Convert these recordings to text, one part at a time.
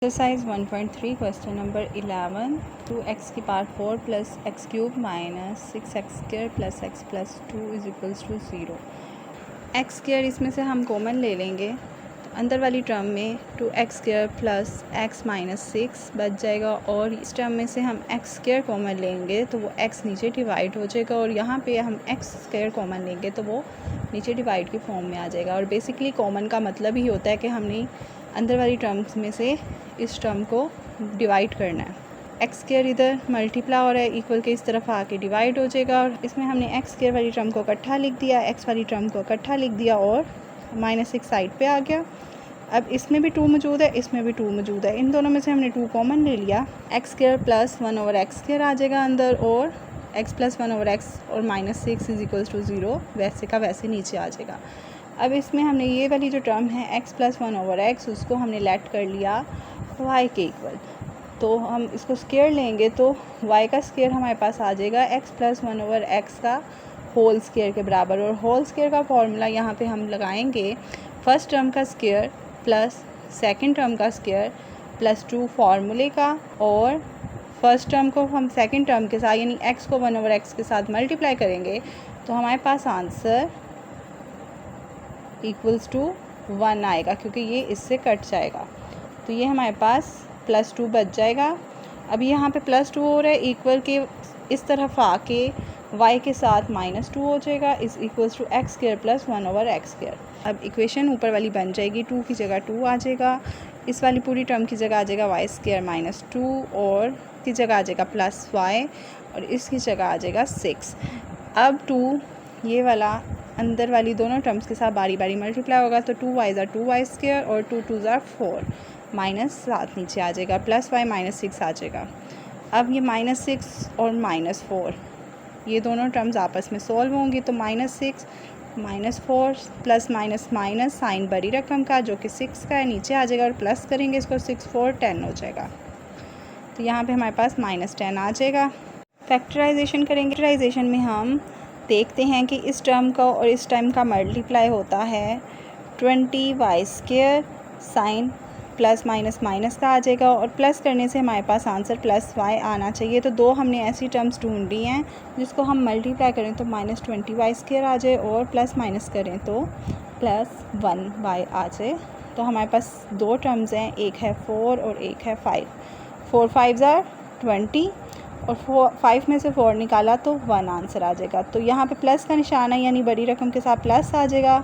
Exercise 1.3 question number 11 2x की power 4 plus x cube minus 6x square plus x plus 2 is equals to 0। X square इसमें से हम common ले लेंगे तो अंदर वाली टर्म में 2x square plus x minus 6 बच जाएगा और इस टर्म में से हम एक्स स्क्र कॉमन लेंगे तो वो x नीचे डिवाइड हो जाएगा और यहाँ पे हम एक्स स्क्र कॉमन लेंगे तो वो नीचे डिवाइड की फॉर्म में आ जाएगा। और बेसिकली कॉमन का मतलब ही होता है कि हमने अंदर वाली टर्म्स में से इस टर्म को डिवाइड करना है। एक्स स्क्र इधर मल्टीप्लाई हो रहा है, इक्वल के इस तरफ आके डिवाइड हो जाएगा और इसमें हमने एक्स स्क्र वाली टर्म को इकट्ठा लिख दिया, एक्स वाली टर्म को इकट्ठा लिख दिया और -6 साइड पे आ गया। अब इसमें भी 2 मौजूद है, इसमें भी 2 मौजूद है, इन दोनों में से हमने 2 कॉमन ले लिया। X square plus 1/x square आ जाएगा अंदर और x प्लस 1/x और -6 इज इक्वल्स टू 0 वैसे का वैसे नीचे आ जाएगा। अब इसमें हमने ये वाली जो टर्म है x प्लस 1/x उसको हमने लेट कर लिया y के इक्वल, तो हम इसको स्क्वायर लेंगे तो y का स्क्वायर हमारे पास आ जाएगा x प्लस 1/x का होल स्क्वायर के बराबर। और होल स्क्वायर का फॉर्मूला यहाँ पे हम लगाएंगे फर्स्ट टर्म का स्क्वायर प्लस सेकंड टर्म का स्क्वायर प्लस 2 फार्मूले का, और फर्स्ट टर्म को हम सेकंड टर्म के साथ यानी x को 1/x के साथ मल्टीप्लाई करेंगे तो हमारे पास आंसर इक्वल्स टू 1 आएगा क्योंकि ये इससे कट जाएगा। तो ये हमारे पास +2 बच जाएगा। अब यहाँ पे +2 हो रहा है, इक्वल के इस तरफ आके y के साथ -2 हो जाएगा, is equals to x square plus 1/x square. अब इक्वेशन ऊपर वाली बन जाएगी, 2 की जगह 2 आ जाएगा, इस वाली पूरी टर्म की जगह आ जाएगा y स्क्र -2 और की जगह आ जाएगा +y और इसकी जगह आ जाएगा 6। अब 2 ये वाला अंदर वाली दोनों टर्म्स के साथ बारी बारी मल्टीप्लाई होगा तो 2y ज़ा 2y स्क्र और 2 2 ज़ा 4 -7 नीचे आ जाएगा, +y -6 आ जाएगा। अब ये -6 और -4 ये दोनों टर्म्स आपस में सॉल्व होंगी तो -6 -4 प्लस माइनस माइनस साइन बड़ी रकम का जो कि 6 का है नीचे आ जाएगा और प्लस करेंगे इसको 6 4 10 हो जाएगा। तो यहाँ पे हमारे पास -10 आ जाएगा। फैक्टराइजेशन करेंगे, फैक्टराइजेशन में हम देखते हैं कि इस टर्म का और इस टर्म का मल्टीप्लाई होता है 20y square sine plus minus minus का आ जाएगा और प्लस करने से हमारे पास आंसर +y आना चाहिए। तो 2 हमने ऐसी टर्म्स ढूंढी हैं जिसको हम मल्टीप्लाई करें तो -20y स्क्र आ जाए और प्लस माइनस करें तो +1y आ जाए। तो हमारे पास 2 टर्म्स हैं, एक है 4 और एक है 5। 4 5 ज़ा 20 और 5 में से 4 निकाला तो 1 आंसर आ जाएगा। तो यहाँ पे प्लस का निशान है यानी बड़ी रकम के साथ प्लस आ जाएगा,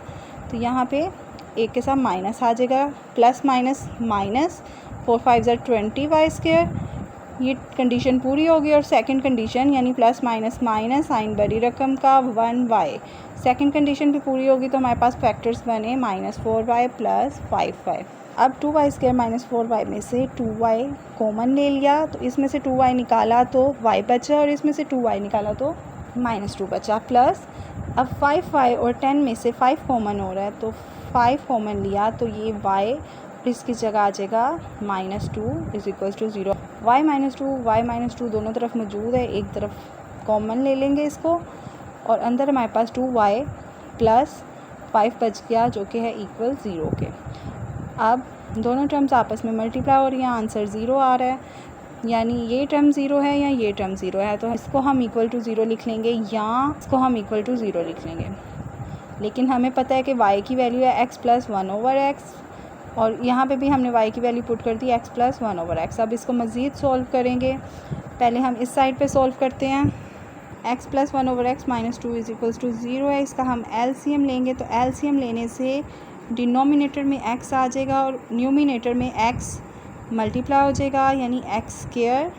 तो यहाँ पे एक के साथ माइनस आ जाएगा, प्लस माइनस माइनस 4 5 ज़ा 20y स्क्र। ये कंडीशन पूरी होगी और सेकंड कंडीशन यानी प्लस माइनस माइनस साइन बड़ी रकम का 1y, सेकंड कंडीशन भी पूरी होगी तो हमारे पास फैक्टर्स बने -4y प्लस 5y। अब 2y स्क्र -4y में से 2y कॉमन ले लिया तो इसमें से 2y निकाला तो y बचा और इसमें से 2y निकाला तो -2 बचा, प्लस अब 5y और 10 में से 5 कॉमन हो रहा है तो 5 कॉमन लिया तो ये y इसकी जगह आ जाएगा -2 इज इक्वल्स टू 0। y -2 दोनों तरफ मौजूद है, एक तरफ कॉमन ले लेंगे इसको और अंदर हमारे पास 2y प्लस 5 बच गया जो कि है इक्वल 0 के। अब दोनों टर्म्स आपस में मल्टीप्लाई हो रही हैं, आंसर 0 आ रहा है, यानी ये टर्म 0 है या ये टर्म 0 है, तो इसको हम इक्वल टू 0 लिख लेंगे या इसको हम इक्वल टू 0 लिख लेंगे। लेकिन हमें पता है कि y की वैल्यू है x प्लस 1/x और यहाँ पे भी हमने y की वैल्यू पुट कर दी x प्लस 1/x। अब इसको मज़ीद सॉल्व करेंगे, पहले हम इस साइड पे सॉल्व करते हैं। x plus 1/x -2 is equals to 0 है, इसका हम LCM लेंगे तो LCM लेने से डिनोमिनेटर में x आ जाएगा और न्यूमिनेटर में x मल्टीप्लाई हो जाएगा यानी x स्क्र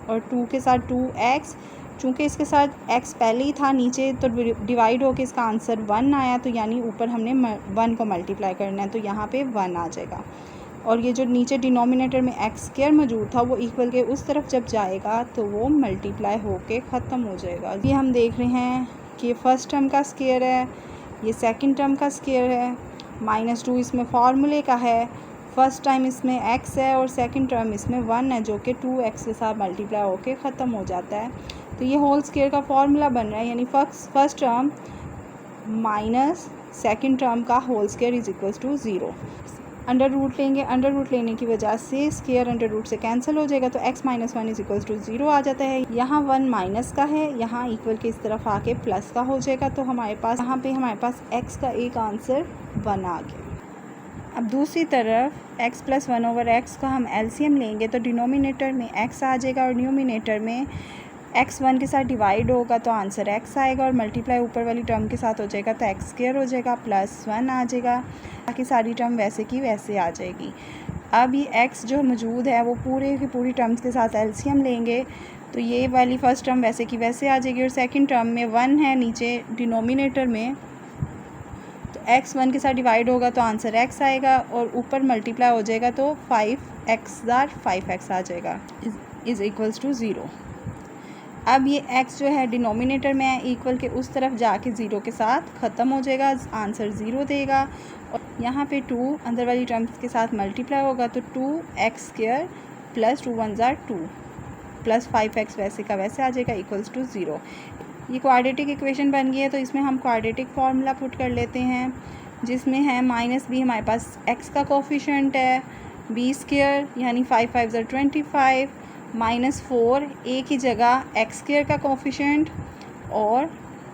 और 2 के साथ 2x, चूँकि इसके साथ x पहले ही था नीचे तो डिवाइड होकर इसका आंसर 1 आया, तो यानी ऊपर हमने 1 को मल्टीप्लाई करना है तो यहाँ पे 1 आ जाएगा। और ये जो नीचे डिनोमिनेटर में x स्क्र मौजूद था वो इक्वल के उस तरफ जब जाएगा तो वो मल्टीप्लाई होके ख़त्म हो जाएगा। ये हम देख रहे हैं कि ये फर्स्ट टर्म का स्क्र है, ये सेकंड टर्म का स्क्र है, -2 इसमें फार्मूले का है, फर्स्ट टाइम इसमें x है और सेकंड टर्म इसमें 1 है जो कि 2x के साथ मल्टीप्लाई होके ख़त्म हो जाता है। तो ये होल स्क्वायर का फॉर्मूला बन रहा है यानी first term minus second term का whole square is equals to 0। Under root लेंगे, अंडर रूट लेने की वजह से स्क्वायर अंडर रूट से कैंसिल हो जाएगा, तो x minus 1 is equal to 0 आ जाता है। यहाँ 1 माइनस का है, यहाँ इक्वल के इस तरफ आके प्लस का हो जाएगा, तो हमारे पास यहाँ पे हमारे पास x का एक आंसर 1 आ गया। अब दूसरी तरफ x प्लस 1 ओवर x का हम एलसीएम लेंगे तो डिनोमिनेटर में x आ जाएगा और न्यूमिनेटर में x 1 के साथ डिवाइड होगा तो आंसर x आएगा और मल्टीप्लाई ऊपर वाली टर्म के साथ हो जाएगा तो x स्क्वायर हो जाएगा प्लस 1 आ जाएगा, बाकी सारी टर्म वैसे की वैसे आ जाएगी। अब ये x जो मौजूद है वो पूरे की पूरी टर्म्स के साथ एलसीएम लेंगे तो ये वाली फर्स्ट टर्म वैसे की वैसे आ जाएगी और सेकंड टर्म में 1 है नीचे डिनोमिनेटर में, तो x 1 के साथ डिवाइड होगा तो आंसर x आएगा और ऊपर मल्टीप्लाई हो जाएगा तो 5x आ जाएगा इज़ इक्वल्स टू 0। अब ये x जो है डिनोमिनेटर में है, इक्वल के उस तरफ जाके 0 के साथ ख़त्म हो जाएगा, आंसर 0 देगा और यहाँ पे 2 अंदर वाली टर्म्स के साथ मल्टीप्लाई होगा तो 2x स्क्वायर प्लस 2 1 ज़ार 2 प्लस 5x वैसे का वैसे आ जाएगा इक्वल्स टू 0। ये क्वाड्रेटिक इक्वेशन बन गई है तो इसमें हम क्वाड्रेटिक फार्मूला पुट कर लेते हैं, जिसमें है माइनस b हमारे पास x का कोफिशिएंट है, b स्क्वायर यानी 5 5 ज़ार 25 माइनस 4 a की जगह x स्क्वायर का कोफिशिएंट और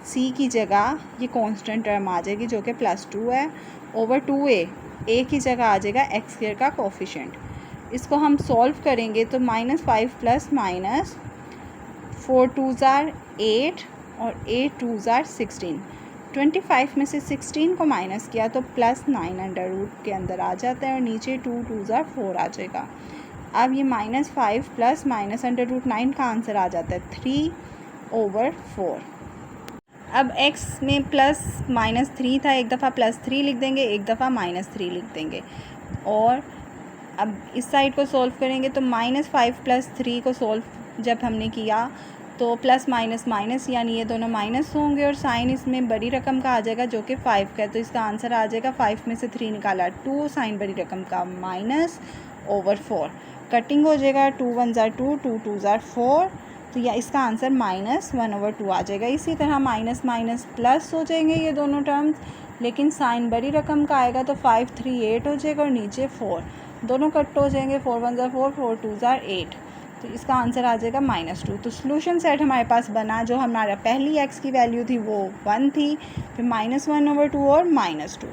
c की जगह ये कांस्टेंट टर्म आ जाएगी जो कि प्लस 2 है ओवर 2a की जगह आ जाएगा x स्क्वायर का कोफिशिएंट। इसको हम सॉल्व करेंगे तो माइनस 5 प्लस माइनस 4 2 ज़ार 8 और 8 2 ज़ार 16, 25 में से 16 को माइनस किया तो प्लस 9 अंडर रूट के अंदर आ जाता है और नीचे 2 2 ज़ार 4 आ जाएगा। अब ये minus 5 plus minus under root 9 का आंसर आ जाता है 3 ओवर 4। अब x में प्लस माइनस 3 था, एक दफ़ा प्लस 3 लिख देंगे, एक दफ़ा माइनस 3 लिख देंगे और अब इस साइड को सॉल्व करेंगे तो माइनस 5 प्लस 3 को सॉल्व जब हमने किया तो प्लस माइनस माइनस यानी ये दोनों माइनस होंगे और साइन इसमें बड़ी रकम का आ जाएगा जो कि 5 का है, तो इसका आंसर आ जाएगा 5 में से 3 निकाला 2 साइन बड़ी रकम का माइनस ओवर 4, कटिंग हो जाएगा 2 1 ज़ार 2 2 2 ज़ार 4, तो या इसका आंसर माइनस 1 ओवर 2 आ जाएगा। इसी तरह माइनस माइनस प्लस हो जाएंगे ये दोनों टर्म्स, लेकिन साइन बड़ी रकम का आएगा तो 5 3 8 हो जाएगा और नीचे 4, दोनों कट हो जाएंगे 4 1 ज़ार 4 4 2 ज़ार 8, तो इसका आंसर आ जाएगा -2। तो सॉल्यूशन सेट हमारे पास बना, जो हमारा पहली x की वैल्यू थी वो 1 थी, फिर -1 ओवर 2 और -2।